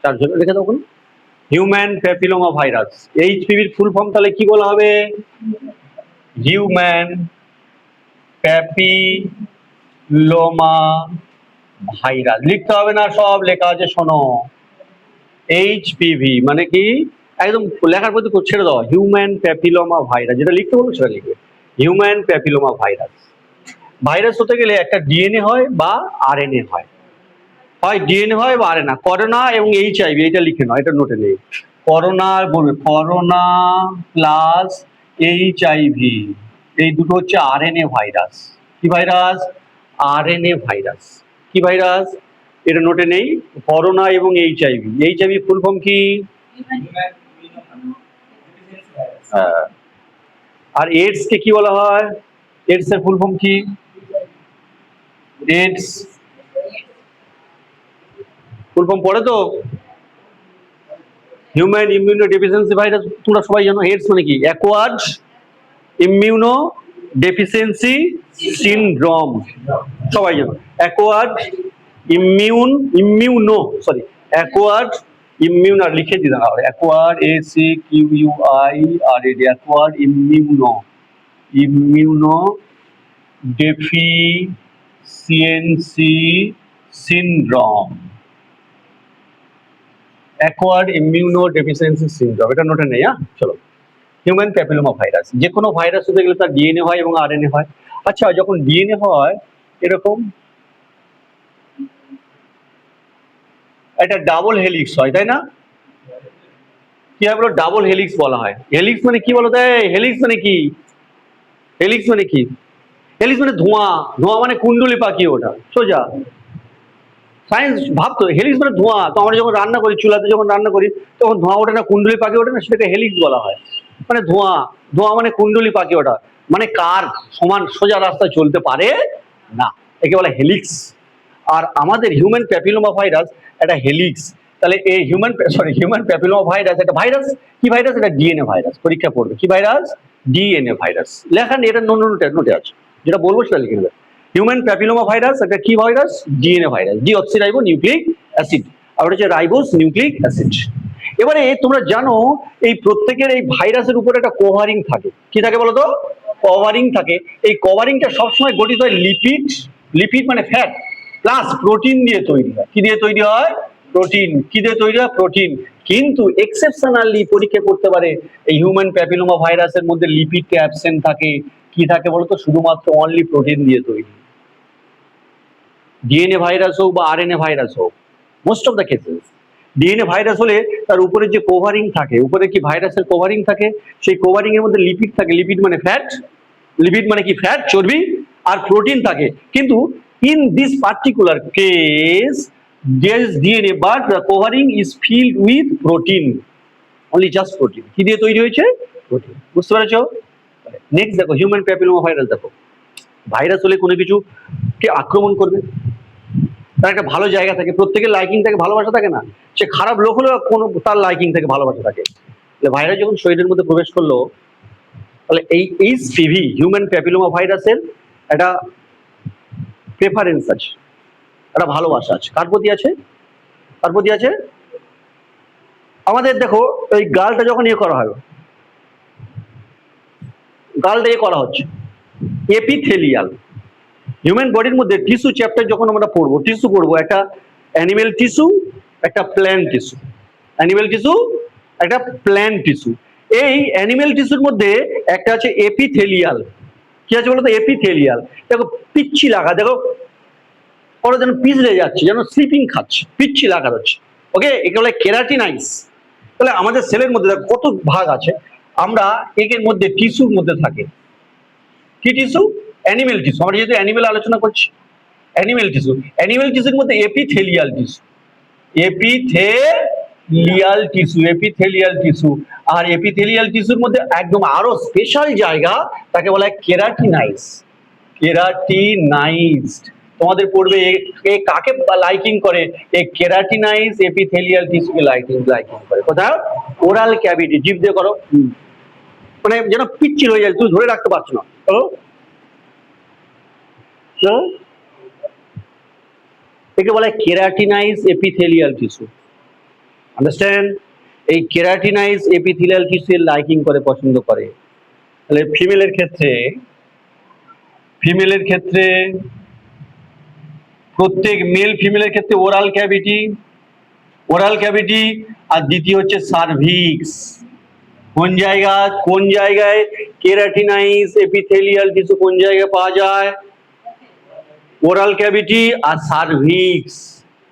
চারজন লিখে দাও। হিউম্যান প্যাপিলোমা ভাইরাস, এইচপিভির ফুল ফর্ম তাহলে কি বলা হবে? Human papilloma virus. লিখতে হবে না, সব লেখা আছে, শোনো। এইচপিভি মানে কি, একদম লেখার প্রতি ছেড়ে দাও। হিউম্যান প্যাপিলোমা ভাইরাস, যেটা লিখতে বলবো সেটা লিখবে। Human papilloma virus. ভাইরাস হতে গেলে একটা ডিএনএ হয় বা আরএনএ হয়, হয় ডিএনএ হয় বা আরএনএ। করোনা এবং এইচআইভি এটা লিখে নাও, এটা নোটে নেই। করোনা বলবে করোনা প্লাস এইচআইভি, এই দুটো হচ্ছে আরএনএ ভাইরাস। কি ভাইরাস? RNA virus. কি ভাইরাস? এটা নোটে নেই। করোনা এবং এইচআইভি, এইচআইভি ফুল ফর্ম কি? হ্যাঁ। আর এইডস কে কি বলা হয়? এইডস এর ফুল ফর্ম কি? এইডস ফুল ফর্ম পড়ে তো? হিউম্যান ইমিউনো ডেফিসিয়েন্সি ভাইরাস তোমরা সবাই জানো। এইডস মানে কি? অ্যাকোয়ার্ড ইমিউনো ডেফিসিয়েন্সি সিনড্রোম, সবাই জানো। অ্যাকোয়ার্ড ইমিউনো অ্যাকোয়ার্ড ইমিউন, আর লিখে দিলাম acquired ACQUIRAD, acquired immuno deficiency syndrome. Acquired immuno deficiency syndrome, এটা নোটে নেই। হ্যাঁ, চলো। হিউম্যান প্যাপিলোমা ভাইরাস, যে কোনো ভাইরাস হতে গেলে তার ডিএনএ হয় এবং আরএনএ হয়। আচ্ছা, যখন ডিএনএ হয় এরকম একটা ডাবল হেলিক্স হয়, তাই না? কি হয় বলো? ডাবল হেলিক্স বলা হয়। হেলিক্স মানে কি বলো? হেলিক্স মানে কি? হেলিক্স মানে কি? হেলিক্স মানে ধোঁয়া। ধোঁয়া মানে কুণ্ডলি পাখি, ওটা সোজা সায়েন্স ভাবতো। হেলিক্স মানে ধোঁয়া। তো আমরা যখন রান্না করি, চুলাতে যখন রান্না করি, তখন ধোঁয়া ওঠে না, কুণ্ডলি পাখি ওঠে না, সেটাকে হেলিক্স বলা হয়। মানে ধোঁয়া, ধোঁয়া মানে কুণ্ডলি পাখি ওটা, মানে কার সমান সোজা রাস্তায় চলতে পারে না, একে বলে হেলিক্স। আর আমাদের হিউম্যান প্যাপিলোমা ভাইরাস একটা হেলিক্স। তাহলে এই হিউম্যান প্যাপিলোমা ভাইরাস একটা ভাইরাস। কি ভাইরাস? এটা ডিএনএ ভাইরাস। পরীক্ষা পড়বে কি ভাইরাস? DNA virus. লেখা নেই, এটা নোটে আছে, যেটা বলবো সেটা লিখে নেবে। হিউম্যান প্যাপিলোমা ভাইরাস একটা কি virus? DNA virus. Deoxyribo nucleic acid, আর ওটা হচ্ছে রাইবোস নিউক্লিক অ্যাসিড। এবারে তোমরা জানো এই প্রত্যেকের এই ভাইরাসের উপরে একটা কভারিং থাকে। কি থাকে বলো তো? কভারিং থাকে। এই কভারিংটা সবসময় গঠিত হয় লিপিড, লিপিড মানে ফ্যাট, প্লাস প্রোটিন দিয়ে তৈরি হয়। কি দিয়ে তৈরি হয়? প্রোটিন। কি দিয়ে তৈরি হয়? প্রোটিন। কিন্তু এক্সেপশনালি পরীক্ষা করতে পারে এই হিউম্যান প্যাপিলোমা ভাইরাসের মধ্যে লিপিডটা অ্যাবসেন্ট থাকে। কি থাকে বলতো? শুধুমাত্র অনলি প্রোটিন দিয়ে তৈরি। ডিএনএ ভাইরাস হোক বা আরএনএ ভাইরাস হোক, most of the cases DNA virus হলে তার উপরে যে কভারিং থাকে, উপরে কি ভাইরাসের কভারিং থাকে, সেই কভারিং এর মধ্যে লিপিড থাকে। লিপিড মানে ফ্যাট, লিপিড মানে কি? ফ্যাট, চর্বি, আর প্রোটিন থাকে। কিন্তু in this particular case there is DNA but the covering is filled with protein, only just protein. কি দিয়ে তৈরি হয়েছে? প্রোটিন। বুঝতে পেরেছো? নেক্সট দেখো, হিউম্যান প্যাপিলোমা ভাইরাস। দেখো, ভাইরাস হলে কোনো কিছু কে আক্রমণ করবে, তার একটা ভালো জায়গা থাকে, প্রত্যেকের লাইকিং থাকে, ভালোবাসা থাকে না? সে খারাপ লোক হলেও কোনো তার লাইকিং থাকে, ভালোবাসা থাকে। ভাইরাস যখন শরীরের মধ্যে প্রবেশ করলো, তাহলে এই এইচপিভি হিউম্যান প্যাপিলোমা ভাইরাসের একটা প্রেফারেন্স আছে, একটা ভালোবাসা আছে। কার প্রতি আছে? কার প্রতি আছে? আমাদের দেখো, এই গালটা যখন ইয়ে করা হয়, গালটা ইয়ে করা হচ্ছে এপিথেলিয়াল। হিউম্যান বডির মধ্যে টিস্যু চ্যাপ্টার যখন আমরা পড়বো, টিস্যু পড়বো, একটা অ্যানিমেল টিস্যু, একটা প্ল্যান্ট টিস্যু। অ্যানিমেল টিস্যু, একটা প্ল্যান্ট টিস্যু। এই অ্যানিমেল টিস্যুর মধ্যে একটা আছে এপিথেলিয়াল। কি আছে বলতো? এপিথেলিয়াল। দেখো পিচ্ছি লাগা, দেখো ওরা যেন পিছলে যাচ্ছে, যেন স্লিপিং খাচ্ছে, পিচ্ছি লাগা হচ্ছে। ওকে, একে বলে কেরাটিনাইজ। তাহলে আমাদের সেলের মধ্যে কত ভাগ আছে, আমরা এর মধ্যে টিস্যুর মধ্যে থাকে। কি টিস্যু? Animal tissue. আমরা যেহেতু অ্যানিমেল আলোচনা করছি, অ্যানিমেল টিস্যু। অ্যানিমেল টিস্যুর মধ্যে epithelial tissue, epithelial tissue, epithelial tissue. আর এপিথেলিয়াল টিস্যুর মধ্যে একদম আরো স্পেশাল জায়গা, তাকে বলা হয় কেরাটিনাইজ। কেরাটিনাইজড। তোমাদের পড়বে এ কাকে লাইকিং করে? এই কেরাটিনাইজ এপিথেলিয়াল টিস্যুকে লাইকিং করে। কোথায়? ওরাল ক্যাভিটি, জিভ দিয়ে করো, মানে যেন পিচ্ছিল হয়ে যায়, তুমি ধরে রাখতে পারছো না। একে বলা হয় কেরাটিনাইজ এপিথেলিয়াল টিস্যু। আন্ডারস্ট্যান্ড? এই কেরাটিনাইজ এপিথেলিয়াল টিস্যু লাইকিং করে, পছন্দ করে। তাহলে ফিমেলের ক্ষেত্রে প্রত্যেক মেল ফিমেলের ক্ষেত্রে ওরাল ক্যাভিটি, আর দ্বিতীয় হচ্ছে সার্ভিক্স। কোন জায়গায় কেরাটিনাইজ এপিথেলিয়াল টিস্যু কোন জায়গায় পাওয়া যায়? ওরাল ক্যাভিটি আর সার্ভিক্স।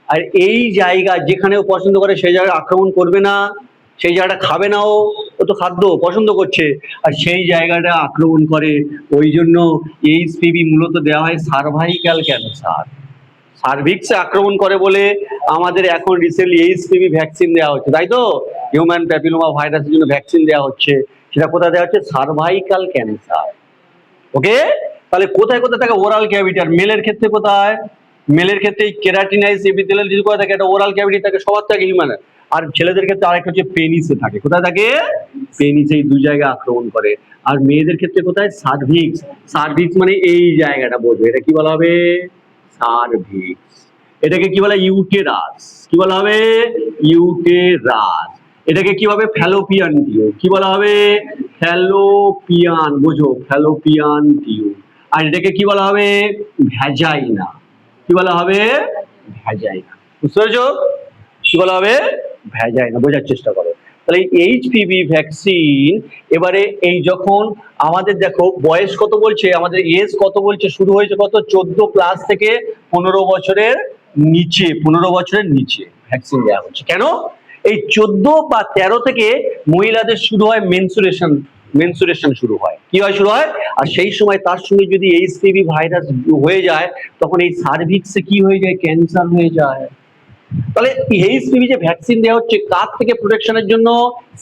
আর এই জায়গা যেখানেও পছন্দ করে সেই জায়গায় আক্রমণ করবে না, সেই জায়গাটা খাবে না, ও তো খাদ্য পছন্দ করছে, আর সেই জায়গাটা আক্রমণ করে। ওই জন্য এইচপিভি মূলত দেওয়া হয় সার্ভাইকাল ক্যান্সার। সার্ভিক্সে আক্রমণ করে বলে আমাদের এখন রিসেন্টলি এইচপিভি ভ্যাকসিন দেওয়া হচ্ছে, তাই তো? হিউম্যান প্যাপিলোমা ভাইরাসের জন্য ভ্যাকসিন দেওয়া হচ্ছে। সেটা কোথায় দেওয়া হচ্ছে? Cervical cancer. ওকে, তাহলে কোথায় কোথায় থাকে? Oral cavity. আর মেলের ক্ষেত্রে কোথায়? মেলের ক্ষেত্রে কেরাটিনাইজ এপিথেলিয়াল টিস্যু কোথায় থাকে? একটা ওরাল ক্যাভিটি থাকে, সবার থাকে হিউম্যানের। আর ছেলেদের ক্ষেত্রে আরেকটা হচ্ছে পেনিসে থাকে। কোথায় থাকে? পেনিসে। এই দুই জায়গায় আক্রমণ করে। আর মেয়েদের ক্ষেত্রে কোথায়? সার্ভিক্স। সার্ভিক্স মানে এই জায়গাটা বলবে, এটা কি বলা হবে? সার্ভিক্স। এটাকে কি বলা? ইউটেরাস। কি বলা হবে? ইউটেরাস। এটাকে কি হবে? Fallopian tube. কি বলা হবে? ফ্যালোপিয়ান। বোঝো, ফ্যালোপিয়ান টিউব। আর এটাকে কি বলা হবে? ভ্যাজাইনা। কি বলা হবে? ভ্যাজাইনা। বুঝতে পেরেছো? কি বলা হবে? ভ্যাজাইনা। বোঝার চেষ্টা করো। তাহলে এইচপিভি ভ্যাকসিন, এবারে এই যখন আমাদের দেখো বয়স কত বলছে, আমাদের এজ কত বলছে, শুরু হয়েছে কত? 14+ থেকে 15 বছরের নিচে, 15 বছরের নিচে ভ্যাকসিন দেওয়া হচ্ছে। কেন? এই 14 বা 13 থেকে মহিলাদের শুরু হয় মেনসুরেশন শুরু হয়। কি হয়? শুরু হয়। আর সেই সময় তার সঙ্গে যদি এইচপিভি ভাইরাস হয়ে যায়, তখন এই সার্ভিক্সে কি হয়ে যায়? ক্যান্সার হয়ে যায়। তাহলে এইচপিভি যে ভ্যাকসিন দেওয়া হচ্ছে কার থেকে প্রোটেকশনের জন্য?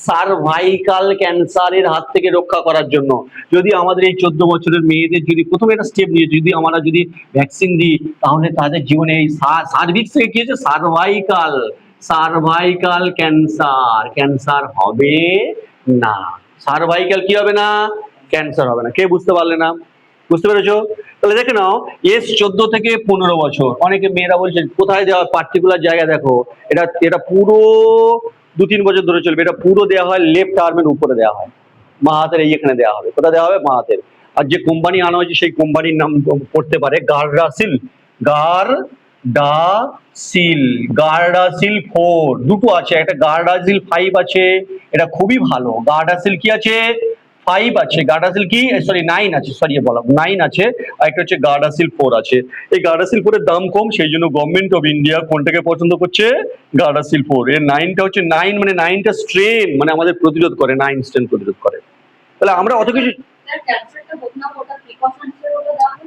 সার্ভাইকাল ক্যান্সারের হাত থেকে রক্ষা করার জন্য। যদি আমাদের এই 14 বছরের মেয়েদের যদি প্রথমে একটা স্টেপ নিয়ে যদি আমরা যদি ভ্যাকসিন দিই, তাহলে তাদের জীবনে এই সার্ভিক্স থেকে কি হচ্ছে? সার্ভাইকাল ক্যান্সার হবে না। সার্ভাইকাল কি হবে না? ক্যান্সার হবে না। কে বুঝতে পারলে না? বুঝতে পেরেছো? তাহলে দেখে নাও, এজ 14 থেকে 15 বছর। অনেকে মেয়েরা বলছে কোথায় দেওয়া, পার্টিকুলার জায়গা দেখো। এটা পুরো 2-3 বছর ধরে চলবে। এটা পুরো দেওয়া হয় লেফট আর্মের উপরে দেওয়া হয়, মা হাতের এইখানে দেওয়া হবে। কোথায় দেওয়া হবে? মা হাতের। আর যে কোম্পানি আনা হয়েছে সেই কোম্পানির নাম পড়তে পারে গার্ডাসিল। গার্ডাসিল 4 দুটো আছে, একটা গার্ডাসিল 5 আছে। এটা খুবই ভালো। গার্ডাসিল কি আছে? 5 আছে। গার্ডাসিল কি, সরি 9 আছে, সরি বলা 9 আছে। আর একটা হচ্ছে গার্ডাসিল 4 আছে। এই গার্ডাসিল 4 এর দাম কম, সেই জন্য গভর্নমেন্ট অফ ইন্ডিয়া কোনটাকে পছন্দ করছে? গার্ডাসিল 4। এর 9টা হচ্ছে 9 মানে 9টা স্ট্রেন, মানে আমাদের প্রতিরোধ করে, 9 স্ট্রেন প্রতিরোধ করে। তাহলে আমরা অত কিছু,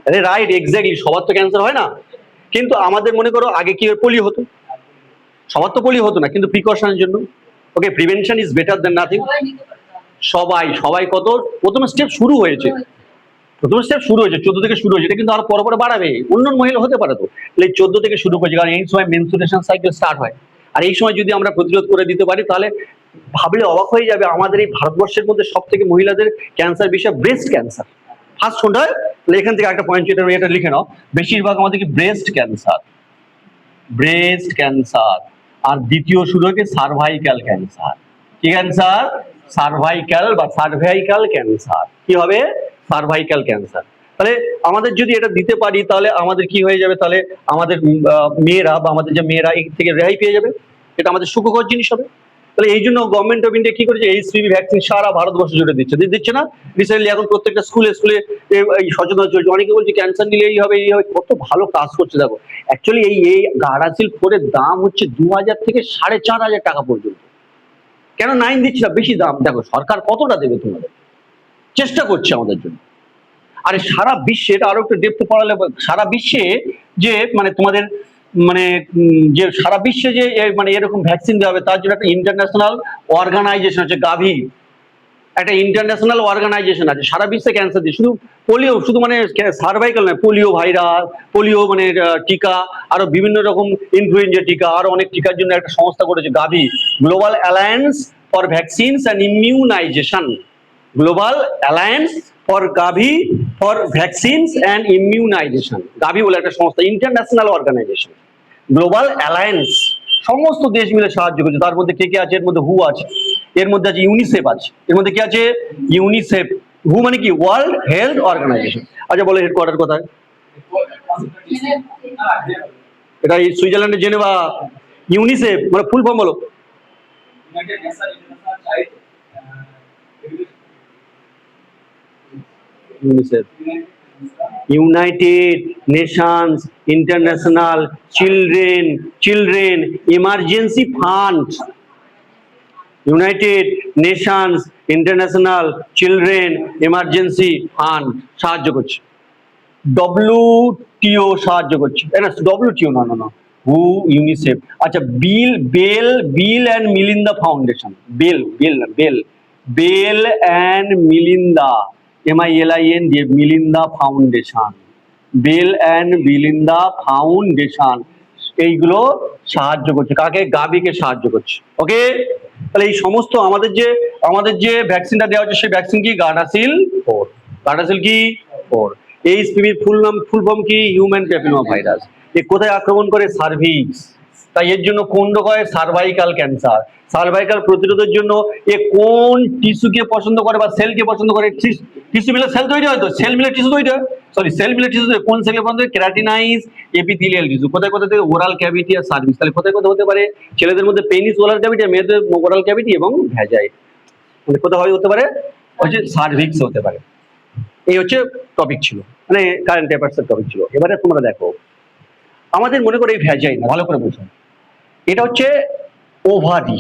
আরে রাইট, এক্স্যাক্টলি। সবার তো ক্যান্সার হয় না, কিন্তু আমাদের মনে করো আগে কি পোলিও হতো, সবার তো পোলিও হতো না, কিন্তু প্রিকশনের জন্য। Okay, prevention is better than nothing. সবাই কত প্রথম স্টেপ শুরু হয়েছে, 14 থেকে শুরু হয়েছে। এটা কিন্তু আরো পরে পরে বাড়াবে, অন্য মহিলা হতে পারে। তো 14 থেকে শুরু করেছে, কারণ এই সময় মেনস্ট্রুয়েশন সাইকেল স্টার্ট হয়। আর এই সময় যদি আমরা প্রতিরোধ করে দিতে পারি, তাহলে ভাবলে অবাক হয়ে যাবে, আমাদের এই ভারতবর্ষের মধ্যে সব থেকে মহিলাদের ক্যান্সার বিষয় ব্রেস্ট ক্যান্সার ফার্স্ট কোনটা হয়। তাহলে এখান থেকে একটা পয়েন্ট এটা লিখে নাও, বেশিরভাগ আমাদের কি ব্রেস্ট ক্যান্সার। আর দ্বিতীয় শুরু হচ্ছে সার্ভাইকাল ক্যান্সার। কি ক্যান্সার? Cervical cancer. কি হবে? Cervical cancer. তাহলে আমাদের যদি এটা দিতে পারি, তাহলে আমাদের কি হয়ে যাবে? তাহলে আমাদের মেয়েরা বা আমাদের যে মেয়েরা এই থেকে রেহাই পেয়ে যাবে। এটা আমাদের সুখকর জিনিস হবে। তাহলে এই জন্য গভর্নমেন্ট অফ ইন্ডিয়া কি করেছে? এইচপিভি ভ্যাকসিন সারা ভারতবর্ষ জুড়ে দিচ্ছে না? রিসেন্টলি এখন প্রত্যেকটা স্কুলে এই সচেতনতা চলছে। অনেকে বলছে ক্যান্সার নিলে এই হবে। কত ভালো কাজ করছে দেখো। অ্যাকচুয়ালি এই গার্ডাসিল 4 এর দাম হচ্ছে 2000 থেকে 4500 টাকা পর্যন্ত। কেন 9 দিচ্ছি না? বেশি দাম। দেখো সরকার কতটা দেবে তোমাদের, চেষ্টা করছে আমাদের জন্য। আর সারা বিশ্বে, এটা আরো একটু ডেপথে পড়ালে, সারা বিশ্বে যে মানে তোমাদের মানে যে সারা বিশ্বে যে মানে এরকম ভ্যাকসিন দেওয়া হবে, তার জন্য একটা ইন্টারন্যাশনাল অর্গানাইজেশন আছে, গাভি। একটা ইন্টারন্যাশনাল অর্গানাইজেশন আছে সারা বিশ্বে ক্যান্সার দিয়ে, শুধু পোলিও, শুধু মানে সার্ভাইকাল নয়, পোলিও ভাইরাস, পোলিও মানে টিকা, আরো বিভিন্ন রকম ইনফ্লুয়েঞ্জা টিকা, আরো অনেক টিকার জন্য একটা সংস্থা করেছে GAVI, global alliance for vaccines and immunization. Global alliance for GAVI for vaccines and immunization. GAVI বলে একটা সংস্থা, ইন্টারন্যাশনাল অর্গানাইজেশন, গ্লোবাল অ্যালায়েন্স সমস্ত দেশ মিলে সাহায্য করছে। তার মধ্যে কে কে আছে? এর মধ্যে হু আছে, এর মধ্যে আছে ইউনিসেফ আছে, এর মধ্যে কি আছে? ইউনিসেফ। হু মানে কি? World health organization. আচ্ছা বলো হেডকোয়ার্টার কোথায়? এটা সুইজারল্যান্ডের জেনেভা। ইউনিসেফ মানে ফুল ফর্ম বলো। UNICEF, united nations international children emergency fund. United nations international children emergency fund সাহায্য করছে। ডব্লিউটিও সাহায্য করছে, না ডব্লিউটিও না না না, হু, ইউনিসেফ। আচ্ছা Bill and Melinda foundation, Bill and Melinda, MILIN দিয়ে Melinda foundation, Bill and Melinda foundation, এইগুলো সাহায্য করছে কাকে? গাবিকে সাহায্য করছে। ওকে, তাহলে এই সমস্ত আমাদের যে ভ্যাকসিনটা দেওয়া হচ্ছে সেই ভ্যাকসিন কি? গার্ডাসিল 4। গার্ডাসিল কি? 4। এইচপিভি ফুল ফর্ম কি? Human papilloma virus. এ কোথায় আক্রমণ করে? সার্ভিক্স। তাই এর জন্য কোন রোগ হয়? Cervical cancer. সার্ভাইকাল প্রতিরোধের জন্য এ কোন টিস্যুকে পছন্দ করে বা সেলকে পছন্দ করে? টিস্যু মিলে সেল তৈরি হয়, তো সেল মিলে টিস্যু তৈরি হয়, সরি সেল মিলে টিস্যু। কোন সেলের পছন্দ? কেরাটিনাইজ এপিথেলিয়াল টিস্যু। কোথায় কোথায় থেকে? ওরাল ক্যাভিটি আর সার্ভিক্স। তাহলে কোথায় কোথায় হতে পারে? ছেলেদের মধ্যে পেনিস ওরাল ক্যাভিটি, মেয়েদের ওরাল ক্যাভিটি এবং ভ্যাজাইট। মানে কোথায় হতে পারে? হচ্ছে সার্ভিক্স হতে পারে। এই হচ্ছে টপিক ছিল, মানে কারেন্ট অ্যাফেয়ার্সের টপিক ছিল। এবারে তোমরা দেখো, আমাদের মনে করে এই ভ্যাজাইনা, ভালো করে বুঝো, এটা হচ্ছে ওভারি।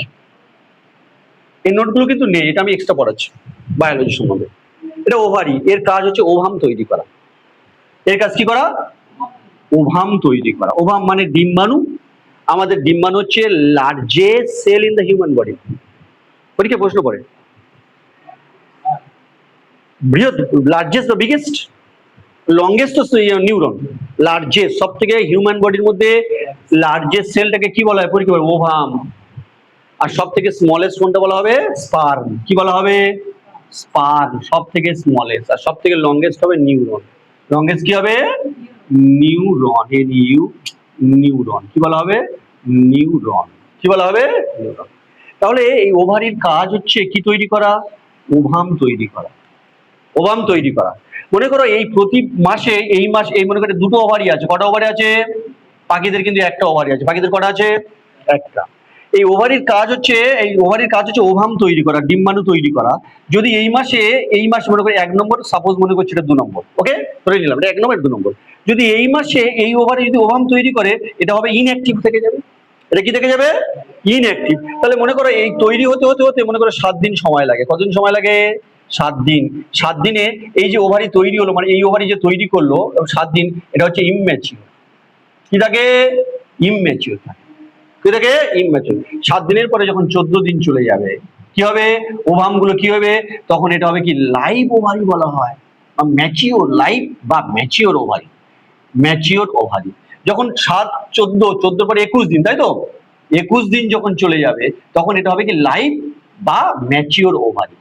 এই নোটগুলো কিন্তু নেই, এটা আমি এক্সট্রা পড়াচ্ছি বায়োলজি সম্বন্ধে। এটা ওভারি, এর কাজ হচ্ছে ওভাম তৈরি করা। এর কাজ কি করা? ওভাম তৈরি করা। ওভাম মানে ডিম্বাণু। আমাদের ডিম্বাণু হচ্ছে largest cell in the human body. পরীক্ষা প্রশ্ন করে, বৃহৎ, লার্জেস্ট বা বিগেস্ট, লংগেস্ট তো নিউরন, লার্জেস্ট সব থেকে হিউম্যান বডির মধ্যে লার্জেস্ট সেলটাকে কি বলা হয়? পরীক্ষা করে ওভাম। আর সব থেকে স্মলেস্ট কোনটা বলা হবে? স্পার্ম। কি বলা হবে? স্পার্ম সব থেকে স্মলেস্ট। আর সব থেকে লংগেস্ট হবে নিউরন। লংগেস্ট কি হবে? নিউরন। নিউরন কি বলা হবে? নিউরন। কি বলা হবে? নিউরন। তাহলে এই ওভারির কাজ হচ্ছে কি তৈরি করা? ওভাম তৈরি করা। ওভাম তৈরি করা। মনে করো এই প্রতি মাসে, এই মনে করে দুটো ওভারি আছে। কটা ওভারি আছে? পাখিদের কিন্তু একটা ওভারি আছে। পাখিদের কটা আছে? একটা। এই ওভারির কাজ হচ্ছে ওভাম তৈরি করা, ডিম্বাণু তৈরি করা। যদি এই মাসে মনে করি 1 নম্বর, সাপোজ মনে করছি এটা 2 নম্বর, ওকে ধরে নিলাম এটা 1 নম্বর 2 নম্বর। যদি এই মাসে এই ওভারি যদি ওভাম তৈরি করে, এটা হবে ইনঅ্যাক্টিভ থেকে যাবে। এটা কি থেকে যাবে? ইনঅ্যাক্টিভ। তাহলে মনে করো এই তৈরি হতে হতে হতে মনে করো 7 দিন সময় লাগে। কতদিন সময় লাগে? 7 দিন। 7 দিনে এই যে ওভারি তৈরি হলো, মানে এই ওভারি যে তৈরি করলো 7 দিন, এটা হচ্ছে ইমম্যাচিউর। কি থাকে? ইমম্যাচিউর থাকে। কি থাকে? ইমম্যাচিউর। 7 দিনের পরে যখন 14 দিন চলে যাবে, কি হবে? ওভাম গুলো কি হবে? তখন এটা হবে কি? লাইভ ওভারি বলা হয়, বা ম্যাচিওর লাইভ বা ম্যাচিওর ওভারি। ম্যাচিওর ওভারি যখন 7, 14 পরে 21 দিন, তাই তো 21 দিন যখন চলে যাবে, তখন এটা হবে কি? লাইভ বা ম্যাচিওর ওভারি।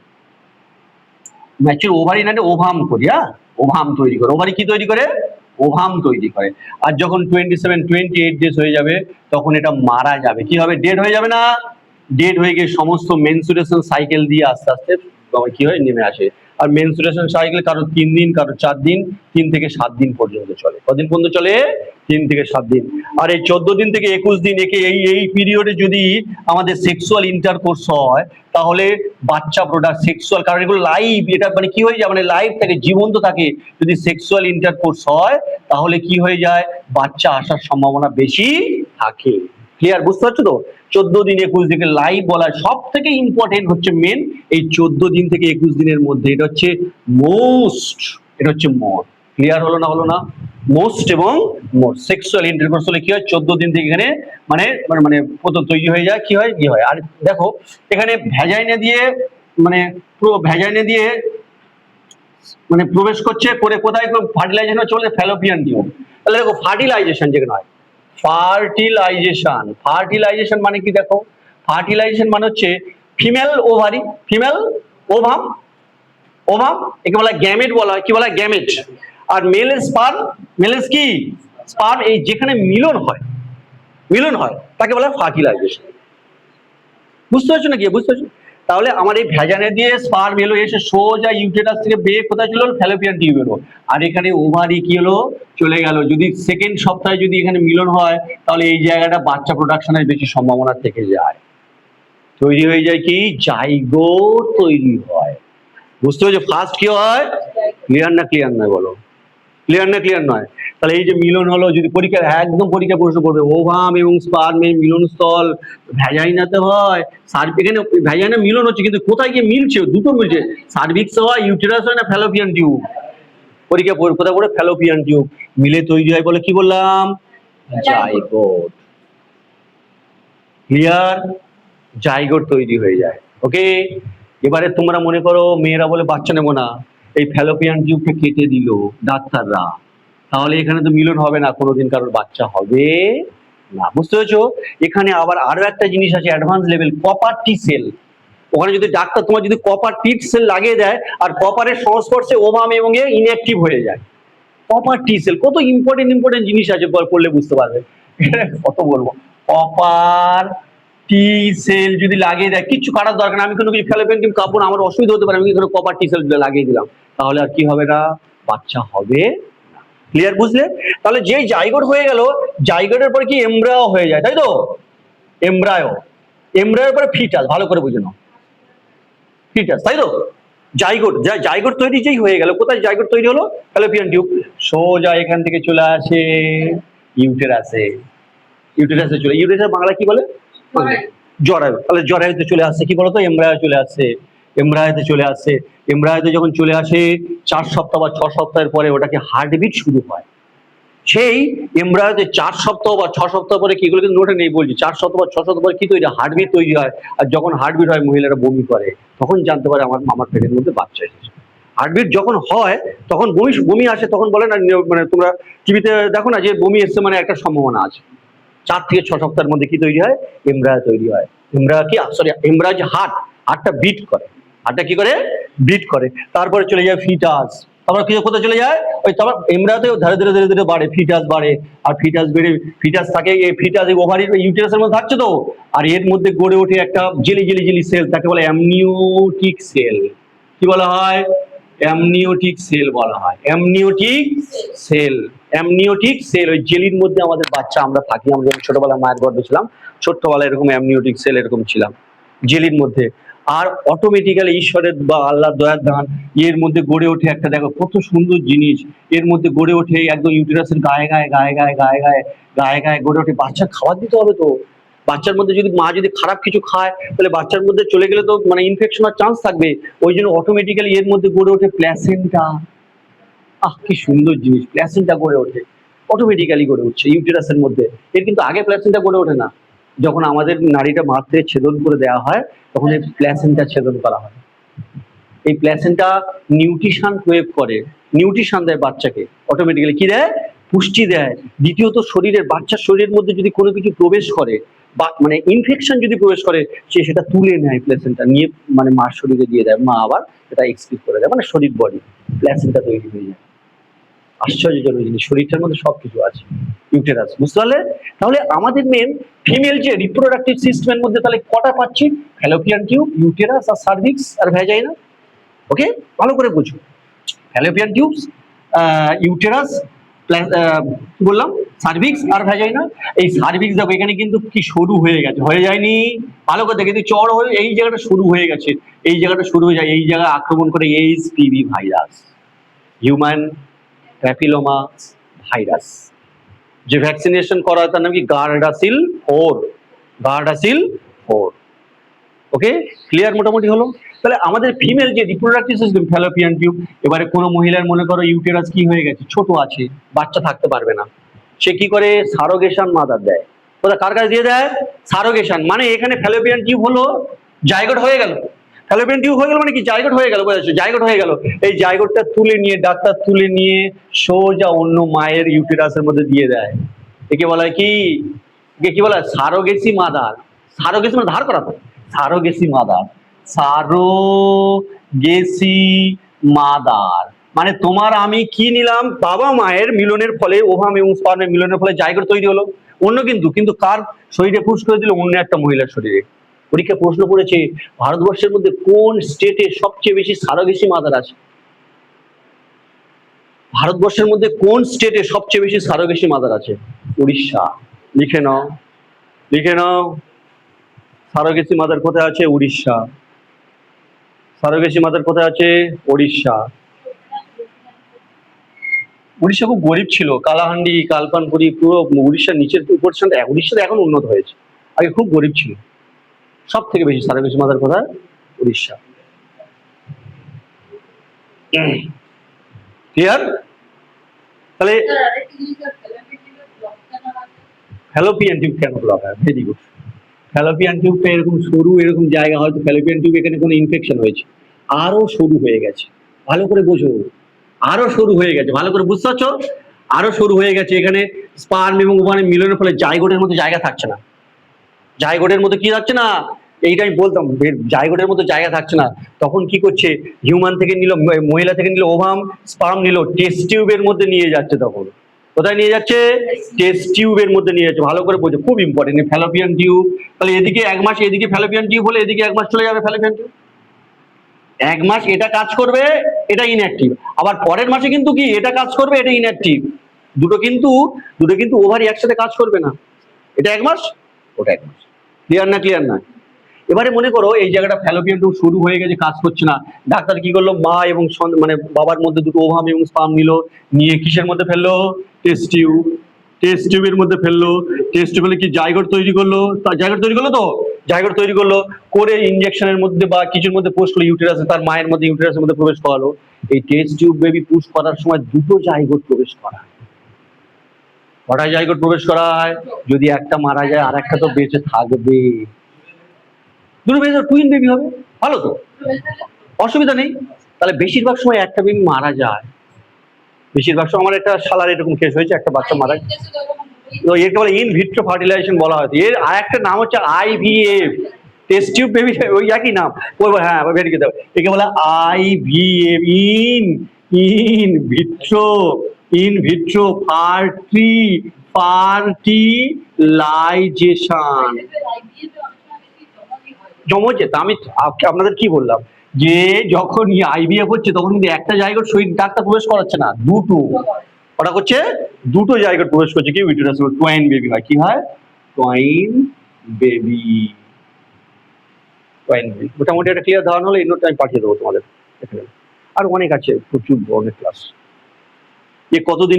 ম্যাচিওর ওভারি না, ওভাম করি। হ্যাঁ, ওভাম তৈরি করে। ওভারি কি তৈরি করে? ওভাম তৈরি করে। আর যখন 27, 28 ডেজ হয়ে যাবে, তখন এটা মারা যাবে। কি হবে? ডেড হয়ে যাবে না? ডেড হয়ে গিয়ে সমস্ত মেনসুরেশন সাইকেল দিয়ে আস্তে আস্তে কি হয়? নেমে আসে। আর মেনসুরেশন সাইকেল কারো 3 দিন, কারো 4 দিন, 3 থেকে 7 দিন পর্যন্ত চলে। কদিন পর্যন্ত চলে? 3 থেকে 7 দিন। আর এই 14 দিন থেকে 21 দিন, এই পিরিয়ডে যদি আমাদের সেক্সুয়াল ইন্টারকোর্স হয়, তাহলে বাচ্চা প্রোডাক্ট সেক্সুয়াল, কারণ এগুলো লাইভ, এটা মানে কি হয়ে যায়? মানে লাইভ থাকে, জীবন্ত থাকে। যদি সেক্সুয়াল ইন্টারকোর্স হয়, তাহলে কি হয়ে যায়? বাচ্চা আসার সম্ভাবনা বেশি থাকে। ক্লিয়ার? বুঝতে পারছো তো? 14 দিন 21 দিনকে লাইভ বলা হয়। সব থেকে ইম্পর্টেন্ট হচ্ছে মেন এই 14 দিন থেকে 21 দিনের মধ্যে, এটা হচ্ছে মোস্ট, এটা হচ্ছে মোর। ক্লিয়ার হলো না? হলো না? মোস্ট এবং মোর সেক্সুয়াল ইন্টারকোর্স হলে কি হয়? 14 দিন থেকে এখানে মানে মানে মানে প্রথম তৈরি হয়ে যায়। কি হয়? কি হয়? আর দেখো এখানে ভ্যাজাইনা দিয়ে, মানে পুরো ভ্যাজাইনা দিয়ে মানে প্রবেশ করছে, করে কোথায় ফার্টিলাইজেশন চলে? Fallopian tube. তাহলে দেখো ফার্টিলাইজেশন যেখানে হয়, ফার্টিলাইজেশন মানে কি? দেখো ফার্টিলাইজেশন মানে হচ্ছে ফিমেল ওভারি, ফিমেল ওভাম, একে বলা হয় গ্যামেট বলা হয়। কি বলা হয়? গ্যামেট। আর মেল স্পার্ম, কি স্পার্ম, এই যেখানে মিলন হয়, মিলন হয়, তাকে বলা হয় ফার্টিলাইজেশন। বুঝতে পারছো নাকি? বুঝতে পারছো? তাহলে আমার এই ভ্যাজানে দিয়ে স্পার্ম এলো, এসে সোজা ইউটেরাস থেকে বেয়ে কোথায় চলে গেলো? ফ্যালোপিয়ান টিউব এলো। আর এখানে ওভারি কি হলো? চলে গেল। যদি সেকেন্ড সপ্তাহে যদি এখানে মিলন হয়, তাহলে এই জায়গাটা বাচ্চা প্রোডাকশনের বেশি সম্ভাবনা থেকে যায়। তৈরি হয়ে যায় কি? জাইগোট তৈরি হয়। বুঝতে পারছো? ফার্স্ট কি হয়? ক্লিয়ার না ক্লিয়ার নয় বলো? ক্লিয়ার না ক্লিয়ার নয়? তাহলে এই যে মিলন হলো, যদি পরীক্ষা একদম পরীক্ষা প্রশ্ন করবে, ওভাম এবং স্পার্মের মিলনস্থল ভ্যাজাইনাতে হয়। এখানে ভ্যাজাইনা মিলন হচ্ছে, কিন্তু কোথায় গিয়ে মিলছে? দুটো মিলছে, সার্ভিক্স হয়, ইউটেরাস হয়, না ফ্যালোপিয়ান টিউব? পরীক্ষা কোথায় পড়ে? ফ্যালোপিয়ান টিউব মিলে তৈরি হয় বলে কি বললাম? জাইগোট। ক্লিয়ার? জাইগোট তৈরি হয়ে যায়। ওকে, এবারে তোমরা মনে করো মেয়েরা বলে বাচ্চা নেবো না, এই ফ্যালোপিয়ান টিউবকে কেটে দিল ডাক্তাররা, তাহলে এখানে তো মিলন হবে না, কোনোদিন কারোর বাচ্চা হবে না। বুঝতে পেরেছো? এখানে আবার আরো একটা জিনিস আছে, অ্যাডভান্স লেভেল, কপার টি সেল। ওখানে যদি ডাক্তার তোমার যদি কপার টি সেল লাগিয়ে দেয়, আর কপারের সংস্পর্শে ওভাম এবং ইনঅ্যাক্টিভ হয়ে যায়। কপার টি সেল, কত ইম্পর্টেন্ট জিনিস আছে, পড়লে বুঝতে পারবে। কত বলবো, কপার টি সেল যদি লাগিয়ে দেয়, কিছু কাটার দরকার না, আমি কোনো কিছু ফ্যালোপিয়ান টিউব কাপড় আমার অসুবিধা হতে পারে, আমি এখানে কপার টি সেল লাগিয়ে দিলাম, তাহলে আর কি হবে না? বাচ্চা হবে। ক্লিয়ার? বুঝলে? তাহলে যেই জাইগোট হয়ে গেল, জাইগোটের পরে কি এমব্রায়ো হয়ে যায়, তাই তো? এমব্রায়ো, এমব্রায়োর পরে ফিটাস, ভালো করে বুঝে নাও, ফিটাস, তাই তো? জাইগোট, জাইগোট তৈরি যেই হয়ে গেল, কোথায় জাইগোট তৈরি হলো? Fallopian tube. সোজা এখান থেকে চলে আসে ইউটেরাসে। ইউটেরাসে চলে, ইউটেরাস বাংলা কি বলে? জরায়ু। তাহলে জরায়ুতে চলে আসছে, কি বলতো? এমব্রায়ো চলে আসছে। এমব্রায়োতে চলে আসছে। এমব্রায়োতে যখন চলে আসে 4 সপ্তাহ বা 6 সপ্তাহের পরে ওটাকে হার্টবিট শুরু হয়। সেই এমব্রায়োতে 4 সপ্তাহ বা 6 সপ্তাহ পরে কি, এগুলো কিন্তু নোটে নেই বলছি, 4 সপ্তাহ বা 6 সপ্তাহ পরে কি তৈরি হয়? হার্টবিট তৈরি হয়। আর যখন হার্টবিট হয়, মহিলারা বমি করে, তখন জানতে পারে আমার মামার পেটের মধ্যে বাচ্চা এসেছে। হার্টবিট যখন হয়, তখন বমি আসে, তখন বলে না, মানে তোমরা টিভিতে দেখো না যে বমি এসছে, মানে একটা সম্ভাবনা আছে। 4 থেকে 6 সপ্তাহের মধ্যে কি তৈরি হয়? এমব্রায়ো তৈরি হয়। এমব্রায়ো কি, সরি, এমব্রায়ো যে হার্টটা বিট করে, হার্টটা কি করে? বিট করে। তারপরে চলে যায় ফিটাস। তারপর কি কোথায় চলে যায়? ওই তারপর এমব্রায়োতে ধীরে ধীরে ধীরে ধীরে বাড়ে, ফিটাস বাড়ে, আর ফিটাস বেড়ে, ফিটাস থাকে, এই ফিটাস এই ওভারি ইউটেরাসের মধ্যে থাকছে তো, আর এর মধ্যে গড়ে ওঠে একটা জেলি জেলি জেলি সেল, তাকে বলে অ্যামনিওটিক সেল। কি বলা হয়? অ্যামনিওটিক সেল বলা হয়। অ্যামনিওটিক সেল, অ্যামনিওটিক সেল, ওই জেলির মধ্যে আমাদের বাচ্চা আমরা থাকি। আমরা যখন ছোটবেলায় মায়ের গর্ভে ছিলাম, ছোট্টবেলায় এরকম অ্যামনিওটিক সেল এরকম ছিলাম জেলির মধ্যে। আর অটোমেটিক্যালি ঈশ্বরের বা আল্লাহর দয়ার দান, এর মধ্যে গড়ে ওঠে একটা, দেখো কত সুন্দর জিনিস, এর মধ্যে গড়ে ওঠে একদম ইউটেরাসের গায়ে গায়ে গায়ে গায়ে গায়ে গায়ে গায়ে গায়ে গড়ে ওঠে। বাচ্চা খাবার দিতে হবে তো, বাচ্চার মধ্যে যদি মা যদি খারাপ কিছু খায়, তাহলে বাচ্চার মধ্যে চলে গেলে তো মানে ইনফেকশন হওয়ার চান্স থাকবে। ওই জন্য অটোমেটিক্যালি এর মধ্যে গড়ে ওঠে প্ল্যাসেন্টা। কি সুন্দর জিনিস, প্ল্যাসেন্টা গড়ে ওঠে, অটোমেটিক্যালি গড়ে উঠছে ইউটেরাসের মধ্যে। এর কিন্তু আগে প্ল্যাসেন্টা গড়ে ওঠে না। যখন আমাদের নারীটা মাত্রে ছেদন করে দেওয়া হয়, তখন এই প্ল্যাসেন্টা ছেদন করা হয়। এই প্ল্যাসেন্টা নিউট্রিশন প্রয়োগ করে, নিউট্রিশন দেয় বাচ্চাকে, অটোমেটিক্যালি কি দেয়? পুষ্টি দেয়। দ্বিতীয়ত শরীরের, বাচ্চার শরীরের মধ্যে যদি কোনো কিছু প্রবেশ করে, বা মানে ইনফেকশন যদি প্রবেশ করে, সে সেটা তুলে নেয়, প্ল্যাসেন্টা নিয়ে মানে মার শরীরে দিয়ে দেয়, মা আবার সেটা এক্সক্রিট করে দেয়, মানে শরীর বডি প্ল্যাসেন্টা তৈরি হয়ে যায়। আশ্চর্যজনক জিনিস, শরীরটার মধ্যে সবকিছু আছে ইউটেরাস। বুঝতে পারলে? তাহলে আমাদের মেন ফিমেল যে রিপ্রোডাক্টিভ সিস্টেমের মধ্যে তাহলে কটা পাচ্ছি? ফ্যালোপিয়ান টিউব, ইউটেরাস আর সার্ভিক্স আর ভ্যাজাইনা। ওকে, ভালো করে বুঝো। ফ্যালোপিয়ান টিউবস, ইউটেরাস, কি বললাম, সার্ভিক্স আর ভ্যাজাইনা। এই সার্ভিক্স দেখো এখানে কিন্তু কি সরু হয়ে গেছে, হয়ে যায়নি? ভালো করে দেখে, চড় হয়ে এই জায়গাটা শুরু হয়ে গেছে, এই জায়গাটা শুরু হয়ে যায়, এই জায়গায় আক্রমণ করে HPV virus, human papilloma virus. যে ভ্যাকসিনেশন করা হয় তার নাম কি? Gardasil 4, Gardasil 4। ওকে, ক্লিয়ার মোটামুটি হলো? তাহলে আমাদের ফিমেল যে রিপ্রোডাক্টিভ সিস্টেম ফ্যালোপিয়ান টিউব। এবারে কোনো মহিলার মনে করো ইউটেরাস কি হয়ে গেছে, ছোট আছে, বাচ্চা থাকতে পারবে না, সে কি করে? সারোগেশন মাদার দেয়। ওটা কার কাছে দিয়ে দেয়? সারোগেশন। মানে এখানে ফ্যালোপিয়ান টিউব হলো, জাইগোট হয়ে গেল। ফ্যালোপিয়ান টিউব হয়ে গেল মানে কি? জাইগোট হয়ে গেল, বুঝেছো? জাইগোট হয়ে গেল। এই জাইগোটটা তুলে নিয়ে ডাক্তার তুলে নিয়ে সোজা অন্য মায়ের ইউটেরাসের মধ্যে দিয়ে দেয়। একে বলা হয় কি? একে কি বলা হয়? Surrogacy mother. সারোগেসি মানে ধার করা তো, সারোগেসি মাদার, সারোগেসি মাদার। মানে তোমার আমি কি নিলাম? বাবা মায়ের মিলনের ফলে, ওভাম এবং স্পার্মের মিলনের ফলে জাইগোট তৈরি হলো। অন্য কিন্তু কিন্তু কার শরীরে পুশ করে দিল? অন্য একটা মহিলার শরীরে। পরীক্ষা প্রশ্ন করেছে ভারতবর্ষের মধ্যে কোন স্টেটে সবচেয়ে বেশি সারোগেসি মাদার আছে? ভারতবর্ষের মধ্যে কোন স্টেটে সবচেয়ে বেশি সারোগেসি মাদার আছে? উড়িষ্যা। লিখে নাও, লিখে নাও। সারোগেসি মাদার কোথায় আছে? উড়িষ্যা। সারোগেসি মাদার কোথায় আছে? উড়িষ্যা। উড়িষ্যা খুব গরিব ছিল, কালাহান্ডি, কালপানপুরি, পুরো উড়িষ্যার নিচের পোর্শনটা। উড়িষ্যাতে এখন উন্নত হয়েছে, আগে খুব গরিব ছিল। সব থেকে বেশি সারোগেসি মাদার কোথায়? উড়িষ্যা। ক্লিয়ার? তাহলে ফ্যালোপিয়ান টিউব কেন ব্লক হয়? Very good. ফ্যালোপিয়ান টিউবটা এরকম সরু, এরকম জায়গা, হয়তো ফ্যালোপিয়ান টিউব এখানে কোনো ইনফেকশন হয়েছে, আরো সরু হয়ে গেছে। ভালো করে বোঝো, আরো সরু হয়ে গেছে। ভালো করে বুঝতে পারছো? আরো সরু হয়ে গেছে। এখানে স্পার্ম এবং ওভামের মিলনের ফলে জাইগোটের মধ্যে জায়গা থাকছে না। জাইগোটের মধ্যে কি থাকছে না? এইটা আমি বলতাম, জাইগোটের মধ্যে জায়গা থাকছে না। তখন কি করছে? হিউম্যান থেকে নিল, মহিলা থেকে নিল ওভাম, স্পার্ম নিল, টেস্ট টিউবের মধ্যে নিয়ে যাচ্ছে। তখন কোথায় নিয়ে যাচ্ছে? টেস্ট টিউবের মধ্যে নিয়ে যাচ্ছে। ভালো করে বোঝো, খুব ইম্পর্টেন্ট ফ্যালোপিয়ান টিউব। তাহলে এদিকে 1 মাস, এদিকে ফ্যালোপিয়ান টিউব হলে এদিকে 1 মাস চলে যাবে ফ্যালোপিয়ান টিউব। 1 মাস এটা কাজ করবে, এটা ইনঅ্যাক্টিভ। আবার পরের মাসে কিন্তু কি এটা কাজ করবে, এটা ইনঅ্যাক্টিভ। দুটো কিন্তু ওভারই একসাথে কাজ করবে না। এটা 1 মাস, ওটা 1 মাস। ক্লিয়ার না? ক্লিয়ার না? এবারে মনে করো এই জায়গাটা ফ্যালোপিয়ান টিউব শুরু হয়ে গেছে, কাজ করছে না। ডাক্তার কি করলো? মা এবং মানে বাবার মধ্যে দুটো ওভাম এবং স্পার্ম নিল, নিয়ে কিসের মধ্যে ফেললো? Test tube. টেস্ট টিউবের মধ্যে ফেললো। টেস্ট টিউবে কি জাইগোট তৈরি করলো? জাইগোট তৈরি করলো তো? জাইগোট তৈরি করলো করে ইনজেকশনের মধ্যে বা কিছুর মধ্যে পোস্ট করলো, ইউটেরাসে, তার মায়ের মধ্যে, ইউটেরাসের মধ্যে প্রবেশ করালো। এই টেস্ট টিউব বেবি পুশ করার সময় দুটো জাইগোট প্রবেশ করায়। কটা জাইগোট প্রবেশ করায়? যদি একটা মারা যায় আর একটা তো বেঁচে থাকবে। দুটো বেবি, টুইন বেবি হবে, ভালো তো, অসুবিধা নেই। তাহলে বেশিরভাগ সময় একটা বেবি মারা যায়। বেশিরভাগ সময়, আমার একটা শালার এরকম কেস হয়েছে, একটা বাচ্চা মারা যায়। তো একে বলে ইন ভিট্রো ফার্টিলাইজেশন বলা হয়। এর আর একটা নাম হচ্ছে আইভিএফ, টেস্ট টিউব বেবি, ওই একই নাম। ওই হ্যাঁ, ভেরি গুড। একে বলে আইভিএফ, ইন ভিট্রো, ফার্টিলাইজেশন। জমজে তা আমি আপনাদের কি বললাম, যে যখন আইভিএফ হচ্ছে তখন কিন্তু একটা জায়গায় শরীর ডাক্তার প্রবেশ করাচ্ছে না, দুটো। ওটা করছে, দুটো জায়গায় প্রবেশ করছে। কি? উইটারাস, টুয়াইন বেবি হয়। কি হয়? টুয়াইন বেবি। টুয়াইন বেবি। মোটামুটি একটা ক্লিয়ার ধারণা হলে এই নোটটা আমি পাঠিয়ে দেবো তোমাদের। আর অনেক আছে, প্রচুর অনেক ক্লাস। কতদিন